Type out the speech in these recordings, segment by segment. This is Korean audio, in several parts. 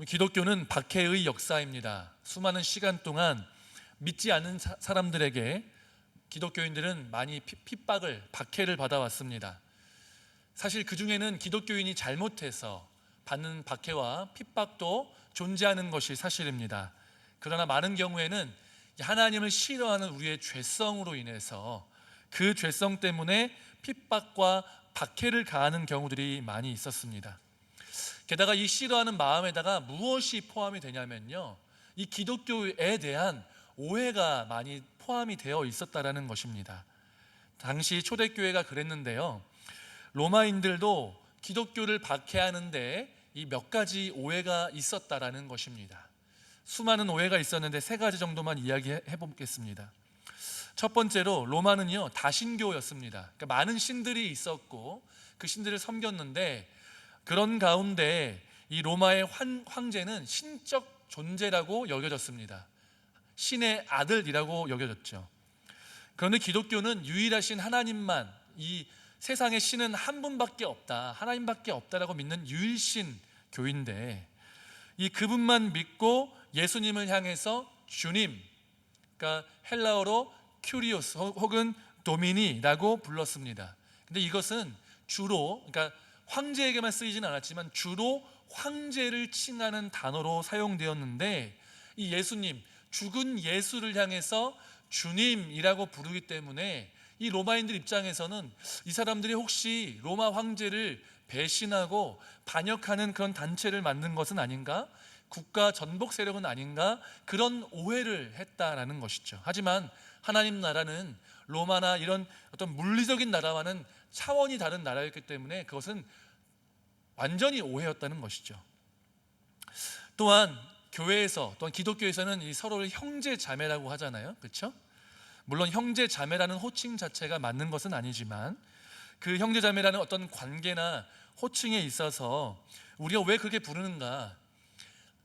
기독교는 박해의 역사입니다. 수많은 시간 동안 믿지 않는 사람들에게 기독교인들은 많이 핍박을, 박해를 받아왔습니다. 사실 그 중에는 기독교인이 잘못해서 받는 박해와 핍박도 존재하는 것이 사실입니다. 그러나 많은 경우에는 하나님을 싫어하는 우리의 죄성으로 인해서 그 죄성 때문에 핍박과 박해를 가하는 경우들이 많이 있었습니다. 게다가 이 싫어하는 마음에다가 무엇이 포함이 되냐면요, 이 기독교에 대한 오해가 많이 포함이 되어 있었다라는 것입니다. 당시 초대교회가 그랬는데요, 로마인들도 기독교를 박해하는데 이 몇 가지 오해가 있었다라는 것입니다. 수많은 오해가 있었는데 세 가지 정도만 이야기해 보겠습니다. 첫 번째로 로마는요, 다신교였습니다. 그러니까 많은 신들이 있었고 그 신들을 섬겼는데, 그런 가운데 이 로마의 황제는 신적 존재라고 여겨졌습니다. 신의 아들이라고 여겨졌죠. 그런데 기독교는 유일하신 하나님만, 이 세상의 신은 한 분밖에 없다, 하나님밖에 없다라고 믿는 유일신 교인데, 이 그분만 믿고 예수님을 향해서 주님, 그러니까 헬라어로 큐리오스 혹은 도미니라고 불렀습니다. 근데 이것은 주로, 그러니까 황제에게만 쓰이진 않았지만 주로 황제를 칭하는 단어로 사용되었는데, 이 예수님, 죽은 예수를 향해서 주님이라고 부르기 때문에 이 로마인들 입장에서는 이 사람들이 혹시 로마 황제를 배신하고 반역하는 그런 단체를 만든 것은 아닌가, 국가 전복 세력은 아닌가, 그런 오해를 했다라는 것이죠. 하지만 하나님 나라는 로마나 이런 어떤 물리적인 나라와는 차원이 다른 나라였기 때문에 그것은 완전히 오해였다는 것이죠. 또한 교회에서, 또한 기독교에서는 이 서로를 형제 자매라고 하잖아요, 그렇죠? 물론 형제 자매라는 호칭 자체가 맞는 것은 아니지만 그 형제 자매라는 어떤 관계나 호칭에 있어서 우리가 왜 그렇게 부르는가?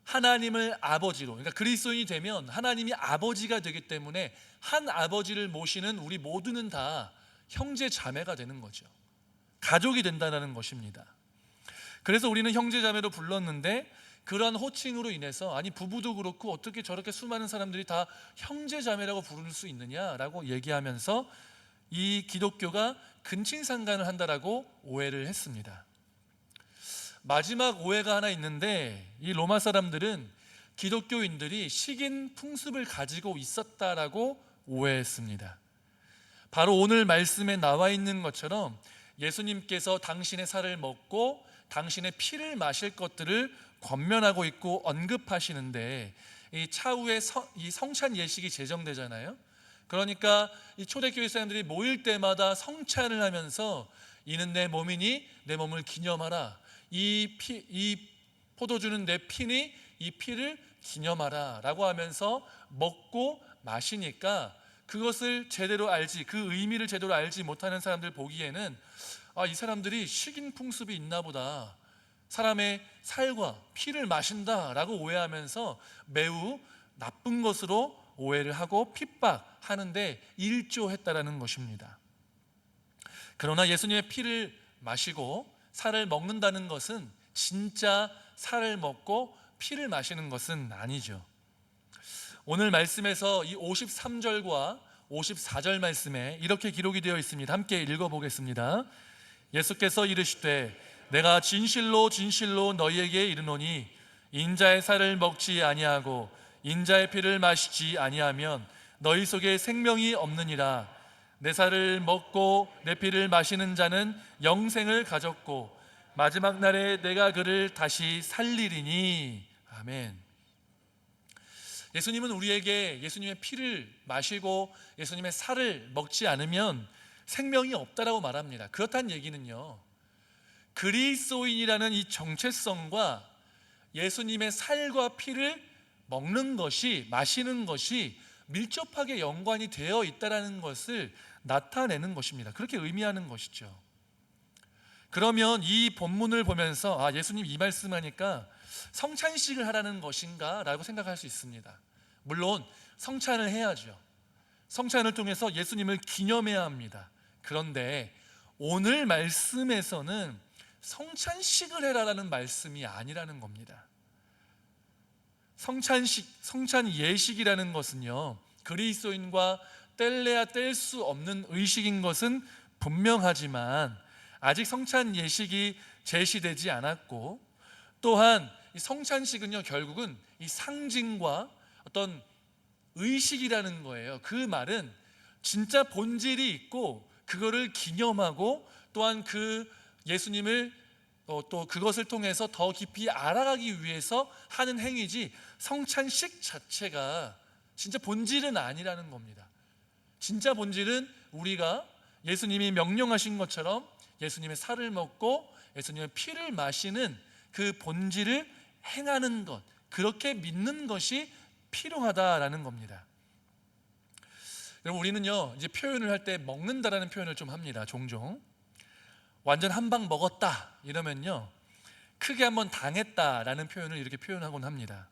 하나님을 아버지로, 그러니까 그리스도인이 되면 하나님이 아버지가 되기 때문에 한 아버지를 모시는 우리 모두는 다 형제 자매가 되는 거죠. 가족이 된다는 것입니다. 그래서 우리는 형제 자매로 불렀는데, 그러한 호칭으로 인해서 아니 부부도 그렇고 어떻게 저렇게 수많은 사람들이 다 형제 자매라고 부를 수 있느냐라고 얘기하면서 이 기독교가 근친상간을 한다라고 오해를 했습니다. 마지막 오해가 하나 있는데, 이 로마 사람들은 기독교인들이 식인 풍습을 가지고 있었다라고 오해했습니다. 바로 오늘 말씀에 나와 있는 것처럼 예수님께서 당신의 살을 먹고 당신의 피를 마실 것들을 권면하고 있고 언급하시는데, 이 차후에 이 성찬 예식이 제정되잖아요. 그러니까 이 초대교회 사람들이 모일 때마다 성찬을 하면서 이는 내 몸이니 내 몸을 기념하라, 이 포도주는 내 피니 이 피를 기념하라 라고 하면서 먹고 마시니까, 그것을 제대로 알지, 그 의미를 제대로 알지 못하는 사람들 보기에는 이 사람들이 식인 풍습이 있나 보다, 사람의 살과 피를 마신다라고 오해하면서 매우 나쁜 것으로 오해를 하고 핍박하는데 일조했다라는 것입니다. 그러나 예수님의 피를 마시고 살을 먹는다는 것은 진짜 살을 먹고 피를 마시는 것은 아니죠. 오늘 말씀에서 이 53절과 54절 말씀에 이렇게 기록이 되어 있습니다. 함께 읽어보겠습니다. 예수께서 이르시되 내가 진실로 진실로 너희에게 이르노니 인자의 살을 먹지 아니하고 인자의 피를 마시지 아니하면 너희 속에 생명이 없느니라. 내 살을 먹고 내 피를 마시는 자는 영생을 가졌고 마지막 날에 내가 그를 다시 살리리니. 아멘. 예수님은 우리에게 예수님의 피를 마시고 예수님의 살을 먹지 않으면 생명이 없다라고 말합니다. 그렇다는 얘기는요, 그리스도인이라는 이 정체성과 예수님의 살과 피를 먹는 것이, 마시는 것이 밀접하게 연관이 되어 있다는 것을 나타내는 것입니다. 그렇게 의미하는 것이죠. 그러면 이 본문을 보면서 예수님 이 말씀하니까 성찬식을 하라는 것인가 라고 생각할 수 있습니다. 물론 성찬을 해야죠. 성찬을 통해서 예수님을 기념해야 합니다. 그런데 오늘 말씀에서는 성찬식을 해라라는 말씀이 아니라는 겁니다. 성찬 예식이라는 것은요, 그리스도인과 뗄래야 뗄 수 없는 의식인 것은 분명하지만 아직 성찬 예식이 제시되지 않았고, 또한 이 성찬식은요 결국은 이 상징과 어떤 의식이라는 거예요. 그 말은 진짜 본질이 있고 그거를 기념하고 또한 그 예수님을 또 그것을 통해서 더 깊이 알아가기 위해서 하는 행위지, 성찬식 자체가 진짜 본질은 아니라는 겁니다. 진짜 본질은 우리가 예수님이 명령하신 것처럼 예수님의 살을 먹고 예수님의 피를 마시는 그 본질을 행하는 것, 그렇게 믿는 것이 필요하다라는 겁니다. 여러분, 우리는요 이제 표현을 할 때 먹는다라는 표현을 좀 합니다. 종종 완전 한 방 먹었다 이러면요 크게 한번 당했다라는 표현을 이렇게 표현하곤 합니다.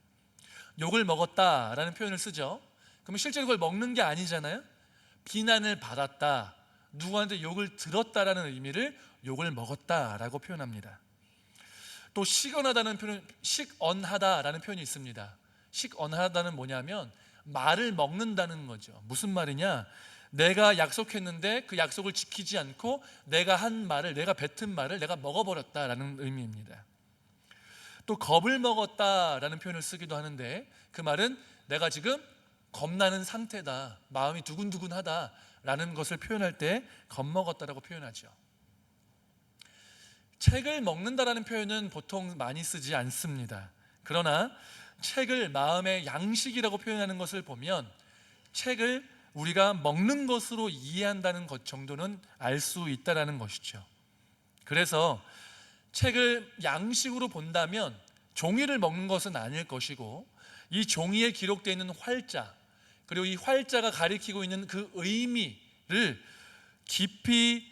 욕을 먹었다라는 표현을 쓰죠. 그러면 실제로 그걸 먹는 게 아니잖아요. 비난을 받았다, 누구한테 욕을 들었다라는 의미를 욕을 먹었다라고 표현합니다. 또 식언하다는 표현, 식언하다라는 표현이 있습니다. 식언하다는 뭐냐면 말을 먹는다는 거죠. 무슨 말이냐? 내가 약속했는데 그 약속을 지키지 않고 내가 한 말을, 내가 뱉은 말을 내가 먹어버렸다라는 의미입니다. 또 겁을 먹었다라는 표현을 쓰기도 하는데, 그 말은 내가 지금 겁나는 상태다, 마음이 두근두근하다라는 것을 표현할 때 겁먹었다라고 표현하죠. 책을 먹는다라는 표현은 보통 많이 쓰지 않습니다. 그러나 책을 마음의 양식이라고 표현하는 것을 보면 책을 우리가 먹는 것으로 이해한다는 것 정도는 알 수 있다라는 것이죠. 그래서 책을 양식으로 본다면 종이를 먹는 것은 아닐 것이고, 이 종이에 기록되어 있는 활자, 그리고 이 활자가 가리키고 있는 그 의미를 깊이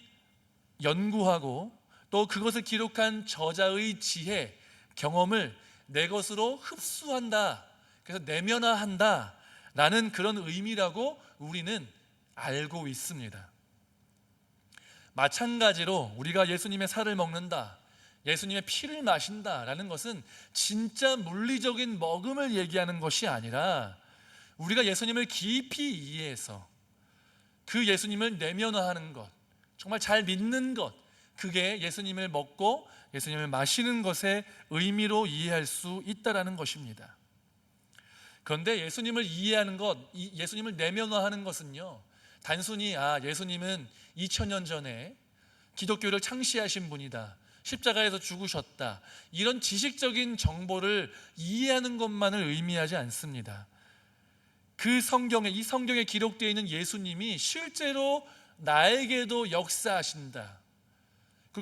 연구하고 또 그것을 기록한 저자의 지혜, 경험을 내 것으로 흡수한다, 그래서 내면화한다 라는 그런 의미라고 우리는 알고 있습니다. 마찬가지로 우리가 예수님의 살을 먹는다, 예수님의 피를 마신다 라는 것은 진짜 물리적인 먹음을 얘기하는 것이 아니라 우리가 예수님을 깊이 이해해서 그 예수님을 내면화하는 것, 정말 잘 믿는 것, 그게 예수님을 먹고 예수님을 마시는 것의 의미로 이해할 수 있다라는 것입니다. 그런데 예수님을 이해하는 것, 예수님을 내면화하는 것은요, 단순히 예수님은 2000년 전에 기독교를 창시하신 분이다, 십자가에서 죽으셨다, 이런 지식적인 정보를 이해하는 것만을 의미하지 않습니다. 이 성경에 기록되어 있는 예수님이 실제로 나에게도 역사하신다,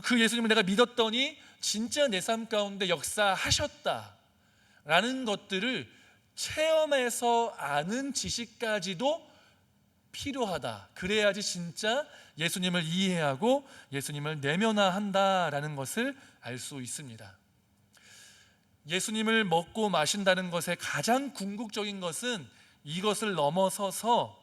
그 예수님을 내가 믿었더니 진짜 내 삶 가운데 역사하셨다 라는 것들을 체험해서 아는 지식까지도 필요하다. 그래야지 진짜 예수님을 이해하고 예수님을 내면화한다라는 것을 알 수 있습니다. 예수님을 먹고 마신다는 것의 가장 궁극적인 것은 이것을 넘어서서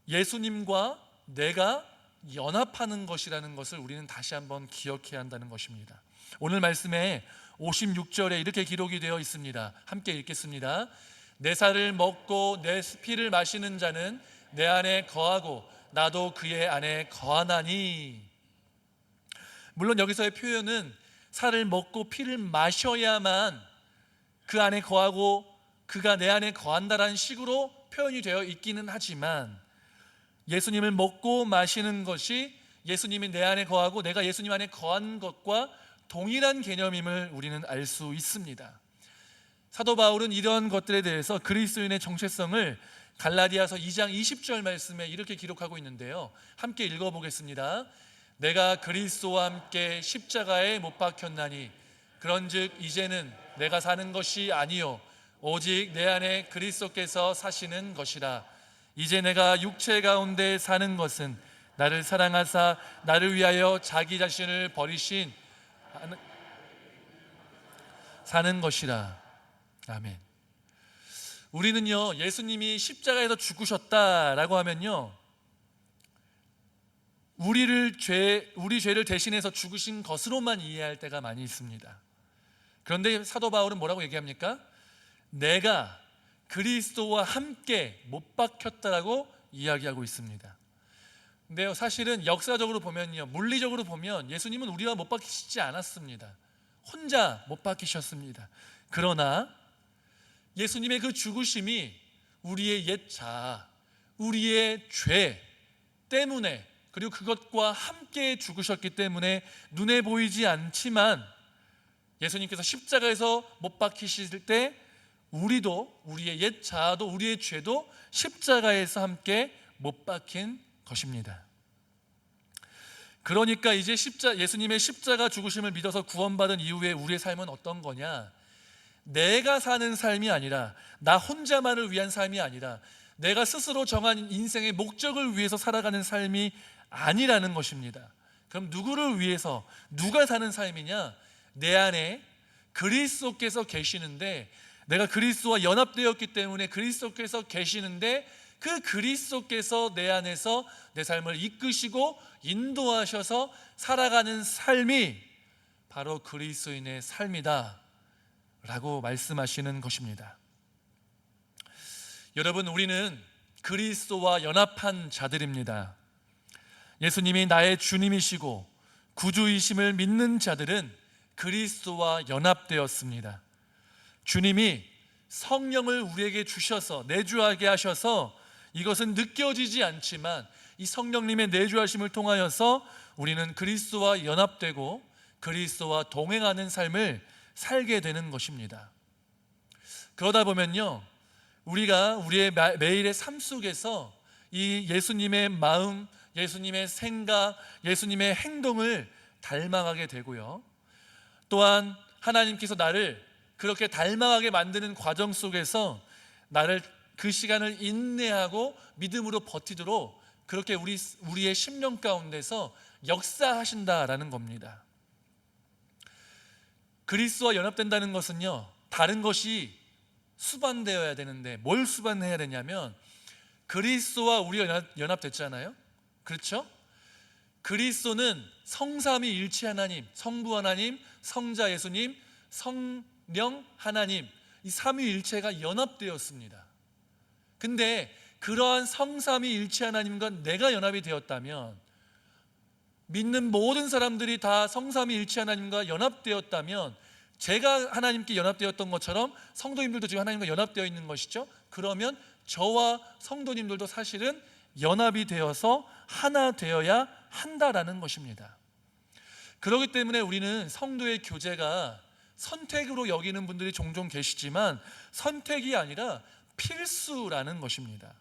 예수님과 내가 연합하는 것이라는 것을 우리는 다시 한번 기억해야 한다는 것입니다. 오늘 말씀에 56절에 이렇게 기록이 되어 있습니다. 함께 읽겠습니다. 내 살을 먹고 내 피를 마시는 자는 내 안에 거하고 나도 그의 안에 거하나니. 물론 여기서의 표현은 살을 먹고 피를 마셔야만 그 안에 거하고 그가 내 안에 거한다라는 식으로 표현이 되어 있기는 하지만, 예수님을 먹고 마시는 것이 예수님이 내 안에 거하고 내가 예수님 안에 거한 것과 동일한 개념임을 우리는 알 수 있습니다. 사도 바울은 이런 것들에 대해서 그리스도인의 정체성을 갈라디아서 2장 20절 말씀에 이렇게 기록하고 있는데요, 함께 읽어보겠습니다. 내가 그리스도와 함께 십자가에 못 박혔나니 그런즉 이제는 내가 사는 것이 아니요 오직 내 안에 그리스도께서 사시는 것이라. 이제 내가 육체 가운데 사는 것은 나를 사랑하사 나를 위하여 자기 자신을 버리신 사는 것이라. 아멘. 우리는요, 예수님이 십자가에서 죽으셨다라고 하면요, 우리 죄를 대신해서 죽으신 것으로만 이해할 때가 많이 있습니다. 그런데 사도 바울은 뭐라고 얘기합니까? 내가 그리스도와 함께 못 박혔다라고 이야기하고 있습니다. 근데 사실은 역사적으로 보면요, 물리적으로 보면 예수님은 우리와 못 박히시지 않았습니다. 혼자 못 박히셨습니다. 그러나 예수님의 그 죽으심이 우리의 옛 자아, 우리의 죄 때문에, 그리고 그것과 함께 죽으셨기 때문에 눈에 보이지 않지만 예수님께서 십자가에서 못 박히실 때 우리도, 우리의 옛 자아도, 우리의 죄도 십자가에서 함께 못 박힌 것입니다. 그러니까 이제 예수님의 십자가 죽으심을 믿어서 구원받은 이후에 우리의 삶은 어떤 거냐? 내가 사는 삶이 아니라, 나 혼자만을 위한 삶이 아니라, 내가 스스로 정한 인생의 목적을 위해서 살아가는 삶이 아니라는 것입니다. 그럼 누구를 위해서, 누가 사는 삶이냐? 내 안에 그리스도께서 계시는데, 내가 그리스도와 연합되었기 때문에 그리스도께서 계시는데, 그 그리스도께서 내 안에서 내 삶을 이끄시고 인도하셔서 살아가는 삶이 바로 그리스도인의 삶이다 라고 말씀하시는 것입니다. 여러분, 우리는 그리스도와 연합한 자들입니다. 예수님이 나의 주님이시고 구주이심을 믿는 자들은 그리스도와 연합되었습니다. 주님이 성령을 우리에게 주셔서, 내주하게 하셔서, 이것은 느껴지지 않지만 이 성령님의 내주하심을 통하여서 우리는 그리스도와 연합되고 그리스도와 동행하는 삶을 살게 되는 것입니다. 그러다 보면요, 우리가 우리의 매일의 삶 속에서 이 예수님의 마음, 예수님의 생각, 예수님의 행동을 닮아가게 되고요, 또한 하나님께서 나를 그렇게 닮아가게 만드는 과정 속에서 나를 그 시간을 인내하고 믿음으로 버티도록 그렇게 우리의 심령 가운데서 역사하신다라는 겁니다. 그리스도와 연합된다는 것은요, 다른 것이 수반되어야 되는데 뭘 수반해야 되냐면, 그리스도와 우리가 연합됐잖아요. 그렇죠? 그리스도는 성삼위일체 하나님, 성부 하나님, 성자 예수님, 성령 하나님, 이 삼위일체가 연합되었습니다. 근데 그러한 성삼위일체 하나님과 내가 연합이 되었다면, 믿는 모든 사람들이 다 성삼위일체 하나님과 연합되었다면, 제가 하나님께 연합되었던 것처럼 성도님들도 지금 하나님과 연합되어 있는 것이죠. 그러면 저와 성도님들도 사실은 연합이 되어서 하나 되어야 한다라는 것입니다. 그렇기 때문에 우리는 성도의 교제가 선택으로 여기는 분들이 종종 계시지만 선택이 아니라 필수라는 것입니다.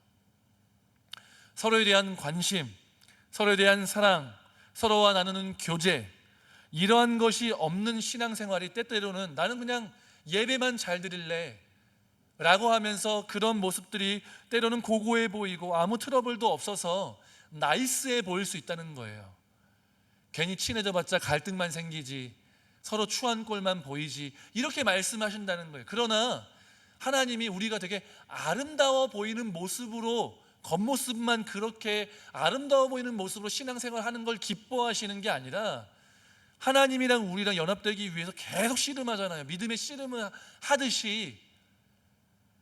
서로에 대한 관심, 서로에 대한 사랑, 서로와 나누는 교제, 이러한 것이 없는 신앙생활이 때때로는 나는 그냥 예배만 잘 드릴래 라고 하면서 그런 모습들이 때로는 고고해 보이고 아무 트러블도 없어서 나이스해 보일 수 있다는 거예요. 괜히 친해져봤자 갈등만 생기지, 서로 추한 꼴만 보이지, 이렇게 말씀하신다는 거예요. 그러나 하나님이 우리가 되게 아름다워 보이는 모습으로, 겉모습만 그렇게 아름다워 보이는 모습으로 신앙생활하는 걸 기뻐하시는 게 아니라, 하나님이랑 우리랑 연합되기 위해서 계속 씨름하잖아요. 믿음의 씨름을 하듯이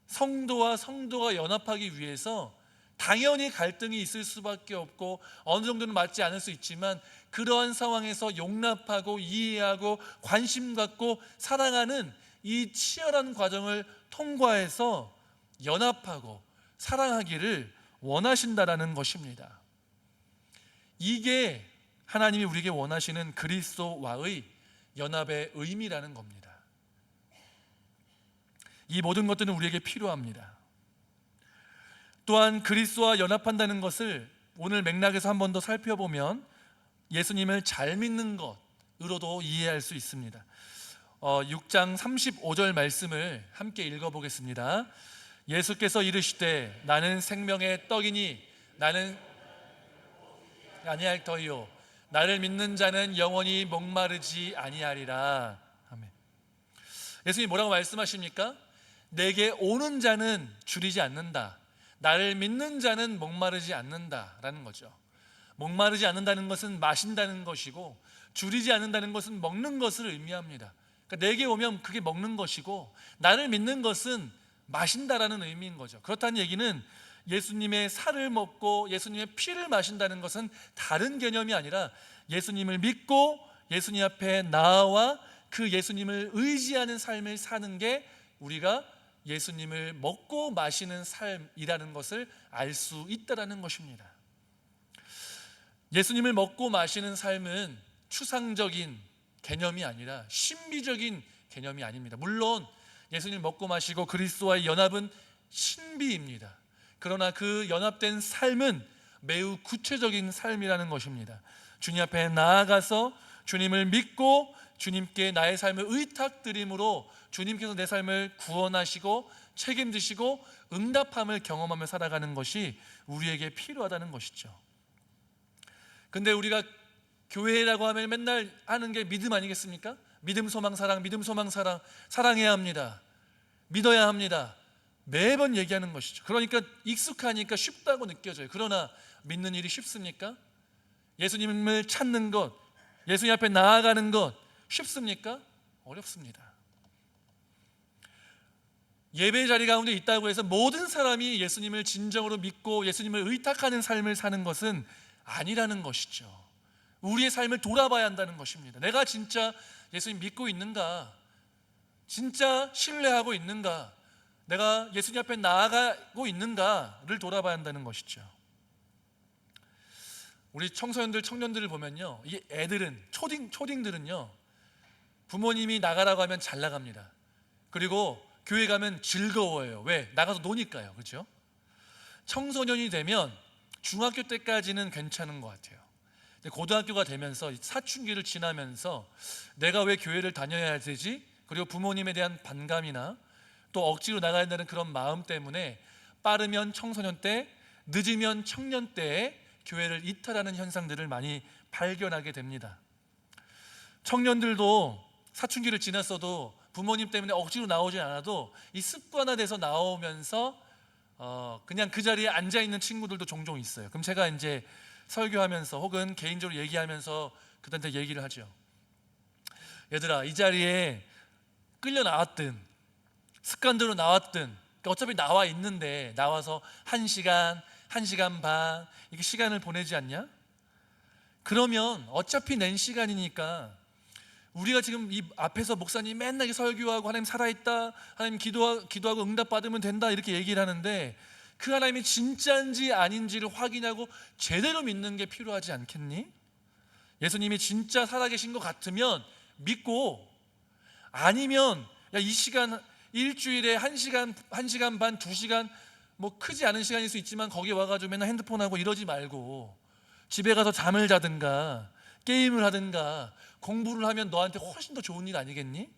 성도와 성도가 연합하기 위해서 당연히 갈등이 있을 수밖에 없고 어느 정도는 맞지 않을 수 있지만, 그러한 상황에서 용납하고 이해하고 관심 갖고 사랑하는 이 치열한 과정을 통과해서 연합하고 사랑하기를 원하신다라는 것입니다. 이게 하나님이 우리에게 원하시는 그리스도와의 연합의 의미라는 겁니다. 이 모든 것들은 우리에게 필요합니다. 또한 그리스도와 연합한다는 것을 오늘 맥락에서 한 번 더 살펴보면 예수님을 잘 믿는 것으로도 이해할 수 있습니다. 6장 35절 말씀을 함께 읽어보겠습니다. 예수께서 이르시되 나는 생명의 떡이니 나는 아니할 터이요 나를 믿는 자는 영원히 목마르지 아니하리라. 아멘. 예수님이 뭐라고 말씀하십니까? 내게 오는 자는 줄이지 않는다, 나를 믿는 자는 목마르지 않는다라는 거죠. 목마르지 않는다는 것은 마신다는 것이고, 줄이지 않는다는 것은 먹는 것을 의미합니다. 그러니까 내게 오면 그게 먹는 것이고, 나를 믿는 것은 마신다라는 의미인 거죠. 그렇다는 얘기는 예수님의 살을 먹고 예수님의 피를 마신다는 것은 다른 개념이 아니라 예수님을 믿고 예수님 앞에 나와 그 예수님을 의지하는 삶을 사는 게 우리가 예수님을 먹고 마시는 삶이라는 것을 알 수 있다라는 것입니다. 예수님을 먹고 마시는 삶은 추상적인 개념이 아니라 신비적인 개념이 아닙니다. 물론 예수님을 먹고 마시고 그리스도와의 연합은 신비입니다. 그러나 그 연합된 삶은 매우 구체적인 삶이라는 것입니다. 주님 앞에 나아가서 주님을 믿고 주님께 나의 삶을 의탁드림으로 주님께서 내 삶을 구원하시고 책임지시고 응답함을 경험하며 살아가는 것이 우리에게 필요하다는 것이죠. 근데 우리가 교회라고 하면 맨날 하는 게 믿음 아니겠습니까? 믿음, 소망, 사랑, 믿음, 소망, 사랑, 사랑해야 합니다. 믿어야 합니다. 매번 얘기하는 것이죠. 그러니까 익숙하니까 쉽다고 느껴져요. 그러나 믿는 일이 쉽습니까? 예수님을 찾는 것, 예수님 앞에 나아가는 것 쉽습니까? 어렵습니다. 예배 자리 가운데 있다고 해서 모든 사람이 예수님을 진정으로 믿고 예수님을 의탁하는 삶을 사는 것은 아니라는 것이죠. 우리의 삶을 돌아봐야 한다는 것입니다. 내가 진짜 예수님 믿고 있는가? 진짜 신뢰하고 있는가? 내가 예수님 앞에 나아가고 있는가를 돌아봐야 한다는 것이죠. 우리 청소년들, 청년들을 보면요, 이 애들은 초딩들은요, 부모님이 나가라고 하면 잘 나갑니다. 그리고 교회 가면 즐거워요. 왜? 나가서 노니까요. 그렇죠? 청소년이 되면 중학교 때까지는 괜찮은 것 같아요. 고등학교가 되면서 사춘기를 지나면서 내가 왜 교회를 다녀야 되지? 그리고 부모님에 대한 반감이나 또 억지로 나가야 된다는 그런 마음 때문에 빠르면 청소년 때, 늦으면 청년 때에 교회를 이탈하는 현상들을 많이 발견하게 됩니다. 청년들도 사춘기를 지났어도 부모님 때문에 억지로 나오지 않아도 이 습관화돼서 나오면서 그냥 그 자리에 앉아있는 친구들도 종종 있어요. 그럼 제가 이제 설교하면서 혹은 개인적으로 얘기하면서 그들한테 얘기를 하죠. 얘들아, 이 자리에 끌려 나왔든 습관대로 나왔든, 그러니까 어차피 나와 있는데 나와서 1시간, 1시간 반 이렇게 시간을 보내지 않냐? 그러면 어차피 낸 시간이니까 우리가 지금 이 앞에서 목사님 맨날 설교하고 하나님 살아있다, 하나님 기도하고 응답받으면 된다 이렇게 얘기를 하는데 그 하나님이 진짜인지 아닌지를 확인하고 제대로 믿는 게 필요하지 않겠니? 예수님이 진짜 살아계신 것 같으면 믿고, 아니면 야, 이 시간 일주일에 1시간 반, 2시간 뭐 크지 않은 시간일 수 있지만 거기 와가지고 맨날 핸드폰하고 이러지 말고 집에 가서 잠을 자든가 게임을 하든가 공부를 하면 너한테 훨씬 더 좋은 일 아니겠니?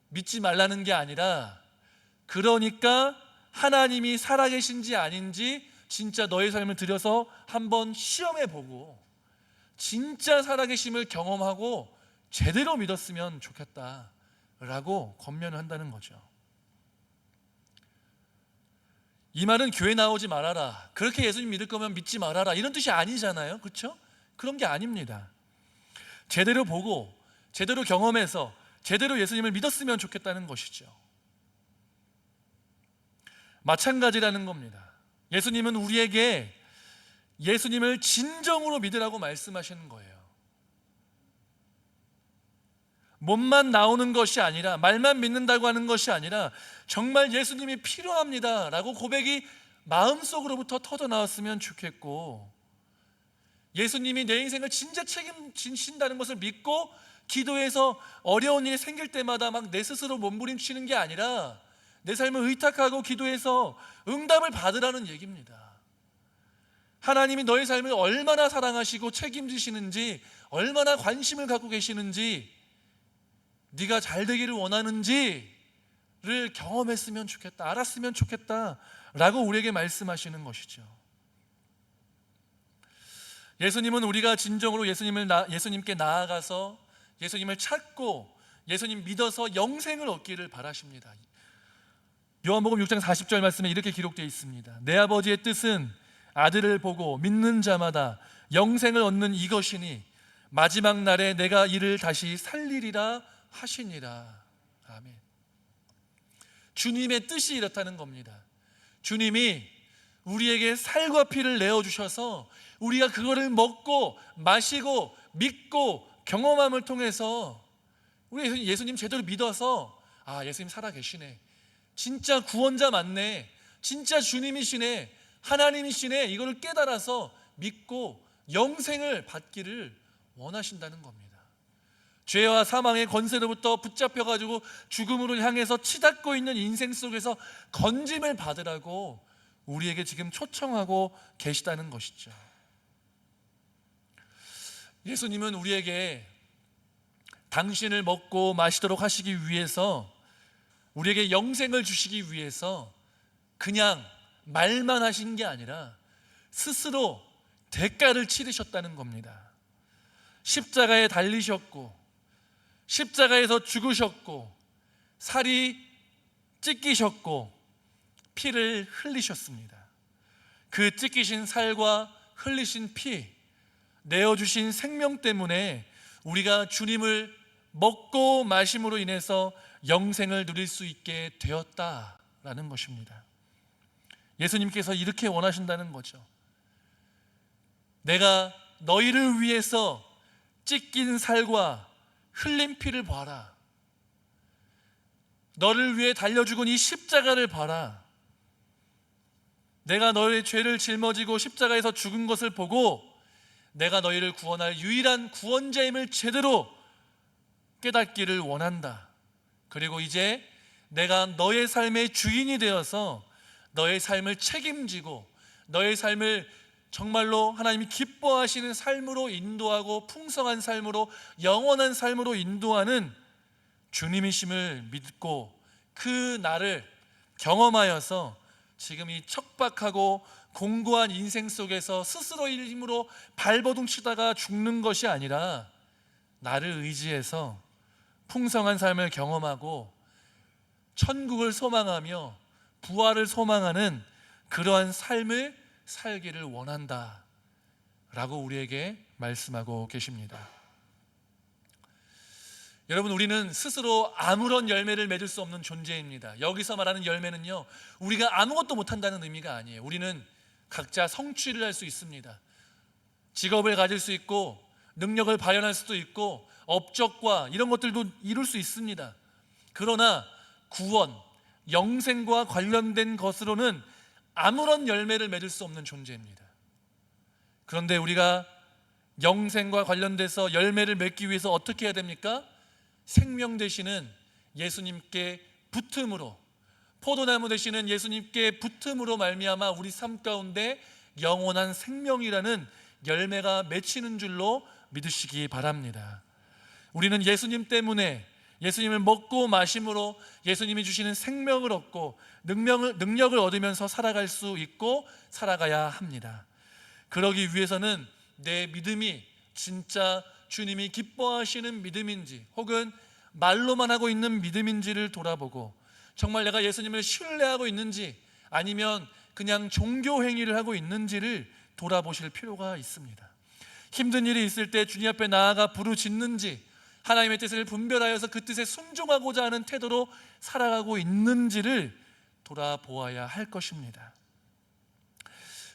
믿지 말라는 게 아니라, 그러니까 하나님이 살아계신지 아닌지 진짜 너의 삶을 들여서 한번 시험해보고 진짜 살아계심을 경험하고 제대로 믿었으면 좋겠다라고 권면을 한다는 거죠. 이 말은 교회 나오지 말아라, 그렇게 예수님 믿을 거면 믿지 말아라 이런 뜻이 아니잖아요. 그렇죠? 그런 게 아닙니다. 제대로 보고 제대로 경험해서 제대로 예수님을 믿었으면 좋겠다는 것이죠. 마찬가지라는 겁니다. 예수님은 우리에게 예수님을 진정으로 믿으라고 말씀하시는 거예요. 몸만 나오는 것이 아니라, 말만 믿는다고 하는 것이 아니라 정말 예수님이 필요합니다 라고 고백이 마음속으로부터 터져나왔으면 좋겠고, 예수님이 내 인생을 진짜 책임지신다는 것을 믿고 기도해서 어려운 일이 생길 때마다 막 내 스스로 몸부림치는 게 아니라 내 삶을 의탁하고 기도해서 응답을 받으라는 얘기입니다. 하나님이 너의 삶을 얼마나 사랑하시고 책임지시는지, 얼마나 관심을 갖고 계시는지, 네가 잘 되기를 원하는지를 경험했으면 좋겠다, 알았으면 좋겠다 라고 우리에게 말씀하시는 것이죠. 예수님은 우리가 진정으로 예수님께 나아가서 예수님을 찾고 예수님 믿어서 영생을 얻기를 바라십니다. 요한복음 6장 40절 말씀에 이렇게 기록되어 있습니다. 내 아버지의 뜻은 아들을 보고 믿는 자마다 영생을 얻는 이것이니 마지막 날에 내가 이를 다시 살리리라 하시니라. 아멘. 주님의 뜻이 이렇다는 겁니다. 주님이 우리에게 살과 피를 내어주셔서 우리가 그거를 먹고 마시고 믿고 경험함을 통해서 우리 예수님 제대로 믿어서 예수님 살아계시네, 진짜 구원자 맞네, 진짜 주님이시네, 하나님이시네, 이거를 깨달아서 믿고 영생을 받기를 원하신다는 겁니다. 죄와 사망의 권세로부터 붙잡혀가지고 죽음으로 향해서 치닫고 있는 인생 속에서 건짐을 받으라고 우리에게 지금 초청하고 계시다는 것이죠. 예수님은 우리에게 당신을 먹고 마시도록 하시기 위해서, 우리에게 영생을 주시기 위해서 그냥 말만 하신 게 아니라 스스로 대가를 치르셨다는 겁니다. 십자가에 달리셨고 십자가에서 죽으셨고 살이 찢기셨고 피를 흘리셨습니다. 그 찢기신 살과 흘리신 피, 내어주신 생명 때문에 우리가 주님을 먹고 마심으로 인해서 영생을 누릴 수 있게 되었다라는 것입니다. 예수님께서 이렇게 원하신다는 거죠. 내가 너희를 위해서 찢긴 살과 흘린 피를 봐라. 너를 위해 달려 죽은 이 십자가를 봐라. 내가 너의 죄를 짊어지고 십자가에서 죽은 것을 보고 내가 너희를 구원할 유일한 구원자임을 제대로 깨닫기를 원한다. 그리고 이제 내가 너의 삶의 주인이 되어서 너의 삶을 책임지고 너의 삶을 정말로 하나님이 기뻐하시는 삶으로 인도하고 풍성한 삶으로, 영원한 삶으로 인도하는 주님이심을 믿고 그 나를 경험하여서 지금 이 척박하고 공고한 인생 속에서 스스로의 힘으로 발버둥 치다가 죽는 것이 아니라 나를 의지해서 풍성한 삶을 경험하고 천국을 소망하며 부활을 소망하는 그러한 삶을 살기를 원한다 라고 우리에게 말씀하고 계십니다. 여러분, 우리는 스스로 아무런 열매를 맺을 수 없는 존재입니다. 여기서 말하는 열매는요, 우리가 아무것도 못한다는 의미가 아니에요. 우리는 각자 성취를 할 수 있습니다. 직업을 가질 수 있고 능력을 발현할 수도 있고 업적과 이런 것들도 이룰 수 있습니다. 그러나 구원, 영생과 관련된 것으로는 아무런 열매를 맺을 수 없는 존재입니다. 그런데 우리가 영생과 관련돼서 열매를 맺기 위해서 어떻게 해야 됩니까? 생명 되시는 예수님께 붙음으로, 포도나무 되시는 예수님께 붙음으로 말미암아 우리 삶 가운데 영원한 생명이라는 열매가 맺히는 줄로 믿으시기 바랍니다. 우리는 예수님 때문에, 예수님을 먹고 마심으로 예수님이 주시는 생명을 얻고 능력을 얻으면서 살아갈 수 있고 살아가야 합니다. 그러기 위해서는 내 믿음이 진짜 주님이 기뻐하시는 믿음인지 혹은 말로만 하고 있는 믿음인지를 돌아보고, 정말 내가 예수님을 신뢰하고 있는지 아니면 그냥 종교 행위를 하고 있는지를 돌아보실 필요가 있습니다. 힘든 일이 있을 때 주님 앞에 나아가 부르짖는지, 하나님의 뜻을 분별하여서 그 뜻에 순종하고자 하는 태도로 살아가고 있는지를 돌아보아야 할 것입니다.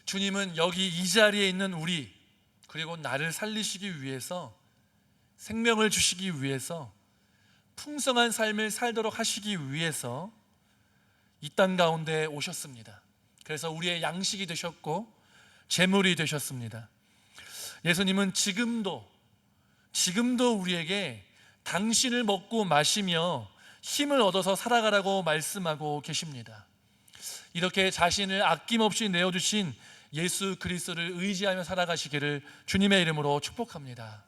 주님은 여기 이 자리에 있는 우리, 그리고 나를 살리시기 위해서, 생명을 주시기 위해서, 풍성한 삶을 살도록 하시기 위해서 이 땅 가운데 오셨습니다. 그래서 우리의 양식이 되셨고 제물이 되셨습니다. 예수님은 지금도 우리에게 당신을 먹고 마시며 힘을 얻어서 살아가라고 말씀하고 계십니다. 이렇게 자신을 아낌없이 내어주신 예수 그리스도를 의지하며 살아가시기를 주님의 이름으로 축복합니다.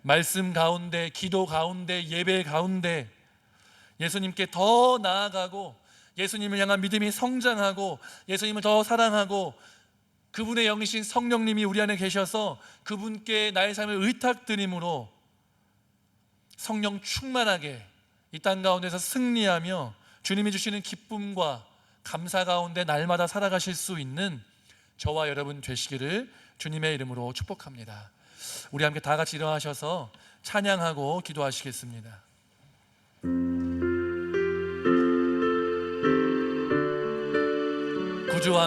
말씀 가운데, 기도 가운데, 예배 가운데 예수님께 더 나아가고 예수님을 향한 믿음이 성장하고 예수님을 더 사랑하고 그분의 영이신 성령님이 우리 안에 계셔서 그분께 나의 삶을 의탁드림으로 성령 충만하게 이 땅 가운데서 승리하며 주님이 주시는 기쁨과 감사 가운데 날마다 살아가실 수 있는 저와 여러분 되시기를 주님의 이름으로 축복합니다. 우리 함께 다 같이 일어나셔서 찬양하고 기도하시겠습니다. 구주와